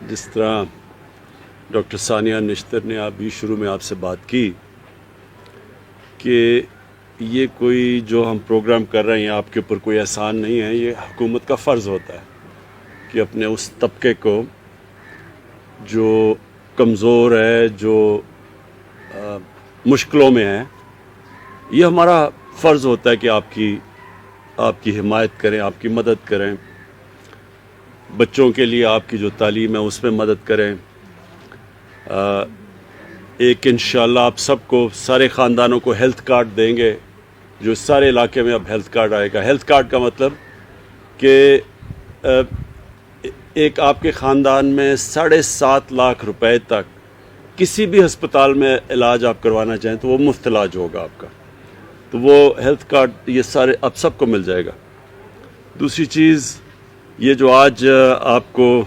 جس طرح ڈاکٹر ثانیہ نشتر نے ابھی شروع میں آپ سے بات کی کہ یہ کوئی جو ہم پروگرام کر رہے ہیں آپ کے اوپر کوئی احسان نہیں ہے، یہ حکومت کا فرض ہوتا ہے کہ اپنے اس طبقے کو جو کمزور ہے، جو مشکلوں میں ہے، یہ ہمارا فرض ہوتا ہے کہ آپ کی حمایت کریں، آپ کی مدد کریں، بچوں کے لیے آپ کی جو تعلیم ہے اس میں مدد کریں۔ ایک انشاءاللہ آپ سب کو، سارے خاندانوں کو ہیلتھ کارڈ دیں گے، جو سارے علاقے میں اب ہیلتھ کارڈ آئے گا۔ ہیلتھ کارڈ کا مطلب کہ ایک آپ کے خاندان میں 7.5 لاکھ روپے تک کسی بھی ہسپتال میں علاج آپ کروانا چاہیں تو وہ مفت علاج ہوگا آپ کا، تو وہ ہیلتھ کارڈ یہ سارے اب سب کو مل جائے گا۔ دوسری چیز، یہ جو آج آپ کو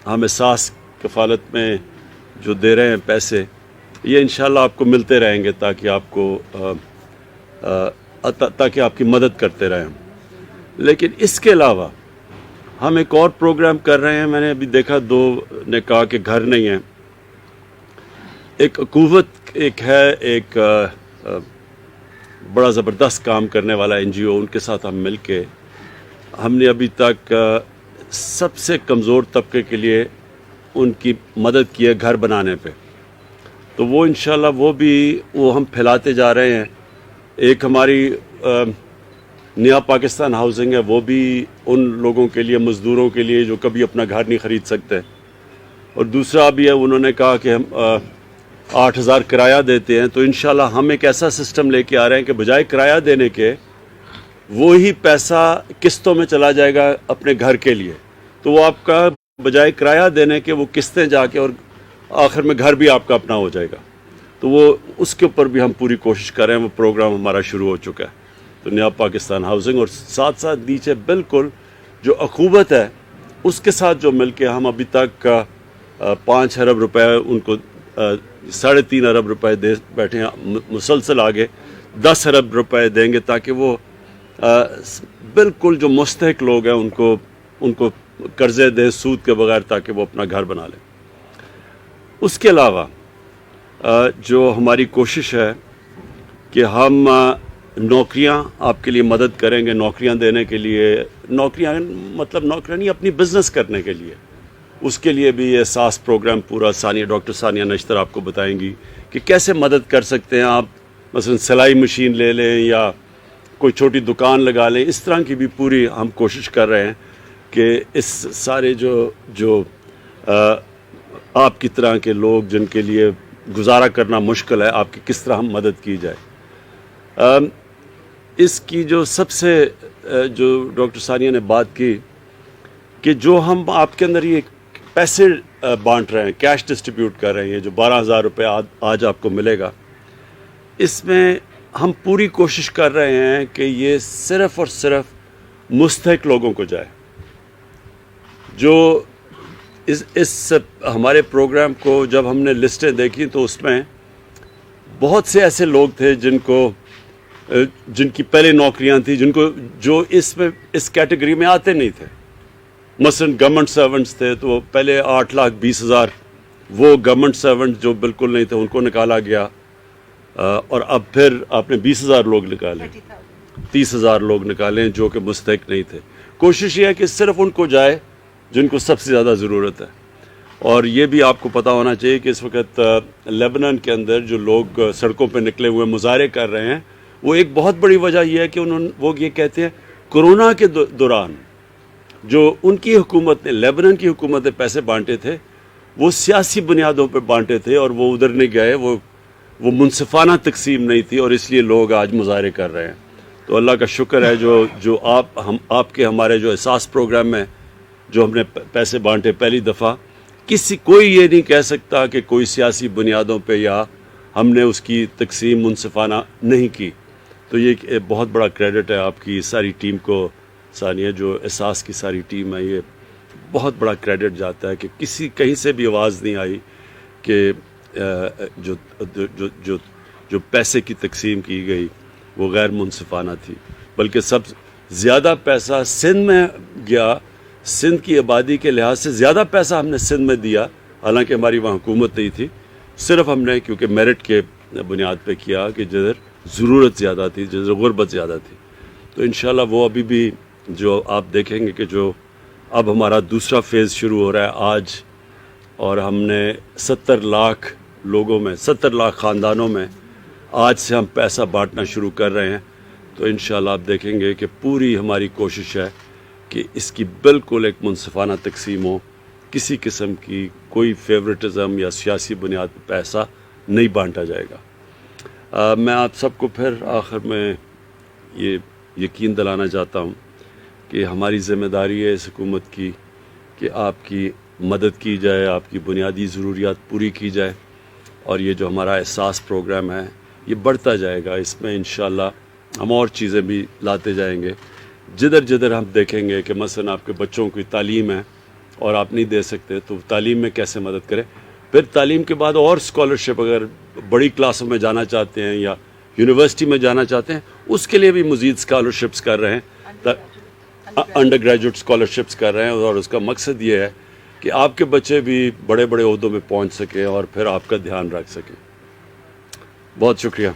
ہم احساس کفالت میں جو دے رہے ہیں پیسے، یہ انشاءاللہ آپ کو ملتے رہیں گے تاکہ آپ کی مدد کرتے رہیں۔ لیکن اس کے علاوہ ہم ایک اور پروگرام کر رہے ہیں۔ میں نے ابھی دیکھا 2 نے کہا کہ گھر نہیں ہے۔ ایک قوت ایک بڑا زبردست کام کرنے والا NGO، ان کے ساتھ ہم مل کے ہم نے ابھی تک سب سے کمزور طبقے کے لیے ان کی مدد کی ہے گھر بنانے پہ، تو وہ انشاءاللہ وہ ہم پھیلاتے جا رہے ہیں۔ ایک ہماری نیا پاکستان ہاؤسنگ ہے، وہ بھی ان لوگوں کے لیے، مزدوروں کے لیے جو کبھی اپنا گھر نہیں خرید سکتے، اور دوسرا بھی ہے، انہوں نے کہا کہ ہم 8,000 کرایہ دیتے ہیں، تو انشاءاللہ ہم ایک ایسا سسٹم لے کے آ رہے ہیں کہ بجائے کرایہ دینے کے وہی پیسہ قسطوں میں چلا جائے گا اپنے گھر کے لیے، تو وہ آپ کا بجائے کرایہ دینے کے وہ قسطیں جا کے اور آخر میں گھر بھی آپ کا اپنا ہو جائے گا۔ تو وہ اس کے اوپر بھی ہم پوری کوشش کر رہے ہیں، وہ پروگرام ہمارا شروع ہو چکا ہے، تو نیا پاکستان ہاؤسنگ، اور ساتھ ساتھ نیچے بالکل جو اخوت ہے اس کے ساتھ جو مل کے ہم ابھی تک 5 ارب روپے ان کو 3.5 ارب روپے دے بیٹھے ہیں، مسلسل آگے 10 ارب روپے دیں گے تاکہ وہ بالکل جو مستحق لوگ ہیں ان کو قرضے دیں سود کے بغیر، تاکہ وہ اپنا گھر بنا لیں۔ اس کے علاوہ جو ہماری کوشش ہے کہ ہم نوکریاں آپ کے لیے مدد کریں گے، نوکریاں دینے کے لیے، نوکریاں نہیں، اپنی بزنس کرنے کے لیے، اس کے لیے بھی احساس پروگرام پورا ڈاکٹر ثانیہ نشتر آپ کو بتائیں گی کہ کیسے مدد کر سکتے ہیں آپ۔ مثلا سلائی مشین لے لیں یا کوئی چھوٹی دکان لگا لیں، اس طرح کی بھی پوری ہم کوشش کر رہے ہیں کہ اس سارے جو آپ کی طرح کے لوگ جن کے لیے گزارا کرنا مشکل ہے، آپ کی کس طرح ہم مدد کی جائے۔ اس کی جو سب سے جو ڈاکٹر ثانیہ نے بات کی کہ جو ہم آپ کے اندر یہ پیسے بانٹ رہے ہیں، کیش ڈسٹریبیوٹ کر رہے ہیں، جو 12,000 روپے آج آپ کو ملے گا، اس میں ہم پوری کوشش کر رہے ہیں کہ یہ صرف اور صرف مستحق لوگوں کو جائے۔ جو اس ہمارے پروگرام کو جب ہم نے لسٹیں دیکھی تو اس میں بہت سے ایسے لوگ تھے جن کی پہلے نوکریاں تھیں، جو اس کیٹیگری میں آتے نہیں تھے۔ مثلا گورنمنٹ سرونٹس تھے تو پہلے 8,20,000 وہ گورنمنٹ سرونٹ جو بالکل نہیں تھے ان کو نکالا گیا، اور اب پھر آپ نے 20,000 لوگ نکالے، 30,000 لوگ نکالے جو کہ مستحق نہیں تھے۔ کوشش یہ ہے کہ صرف ان کو جائے جن کو سب سے زیادہ ضرورت ہے۔ اور یہ بھی آپ کو پتہ ہونا چاہیے کہ اس وقت لیبنان کے اندر جو لوگ سڑکوں پہ نکلے ہوئے مظاہرے کر رہے ہیں، وہ ایک بہت بڑی وجہ یہ ہے کہ وہ یہ کہتے ہیں کورونا کے دوران جو ان کی حکومت نے، لیبنان کی حکومت نے پیسے بانٹے تھے، وہ سیاسی بنیادوں پہ بانٹے تھے اور وہ ادھر نہیں گئے، وہ منصفانہ تقسیم نہیں تھی، اور اس لیے لوگ آج مظاہرے کر رہے ہیں۔ تو اللہ کا شکر ہے جو آپ کے ہمارے جو احساس پروگرام میں جو ہم نے پیسے بانٹے پہلی دفعہ، کوئی یہ نہیں کہہ سکتا کہ کوئی سیاسی بنیادوں پہ یا ہم نے اس کی تقسیم منصفانہ نہیں کی۔ تو یہ ایک بہت بڑا کریڈٹ ہے آپ کی ساری ٹیم کو، ثانیہ جو احساس کی ساری ٹیم ہے، یہ بہت بڑا کریڈٹ جاتا ہے کہ کہیں سے بھی آواز نہیں آئی کہ جو پیسے کی تقسیم کی گئی وہ غیر منصفانہ تھی، بلکہ سب زیادہ پیسہ سندھ میں گیا۔ سندھ کی آبادی کے لحاظ سے زیادہ پیسہ ہم نے سندھ میں دیا، حالانکہ ہماری وہاں حکومت نہیں تھی، صرف ہم نے کیونکہ میرٹ کے بنیاد پہ کیا کہ جدھر ضرورت زیادہ تھی، جدھر غربت زیادہ تھی. تو انشاءاللہ وہ ابھی بھی جو آپ دیکھیں گے کہ جو اب ہمارا دوسرا فیز شروع ہو رہا ہے آج، اور ہم نے 70 لاکھ لوگوں میں، 70 لاکھ خاندانوں میں آج سے ہم پیسہ بانٹنا شروع کر رہے ہیں. تو انشاءاللہ آپ دیکھیں گے کہ پوری ہماری کوشش ہے کہ اس کی بالکل ایک منصفانہ تقسیم ہو، کسی قسم کی کوئی فیورٹزم یا سیاسی بنیاد پر پیسہ نہیں بانٹا جائے گا. میں آپ سب کو پھر آخر میں یہ یقین دلانا چاہتا ہوں کہ ہماری ذمہ داری ہے اس حکومت کی کہ آپ کی مدد کی جائے، آپ کی بنیادی ضروریات پوری کی جائے، اور یہ جو ہمارا احساس پروگرام ہے یہ بڑھتا جائے گا. اس میں انشاءاللہ ہم اور چیزیں بھی لاتے جائیں گے. جدھر جدھر ہم دیکھیں گے کہ مثلا آپ کے بچوں کی تعلیم ہے اور آپ نہیں دے سکتے تو تعلیم میں کیسے مدد کریں. پھر تعلیم کے بعد اور اسکالرشپ اگر بڑی کلاسوں میں جانا چاہتے ہیں یا یونیورسٹی میں جانا چاہتے ہیں اس کے لیے بھی مزید اسکالرشپس کر رہے ہیں، انڈر گریجویٹ اسکالرشپس کر رہے ہیں، اور اس کا مقصد یہ ہے کہ آپ کے بچے بھی بڑے بڑے عہدوں میں پہنچ سکیں اور پھر آپ کا دھیان رکھ سکیں. بہت شکریہ.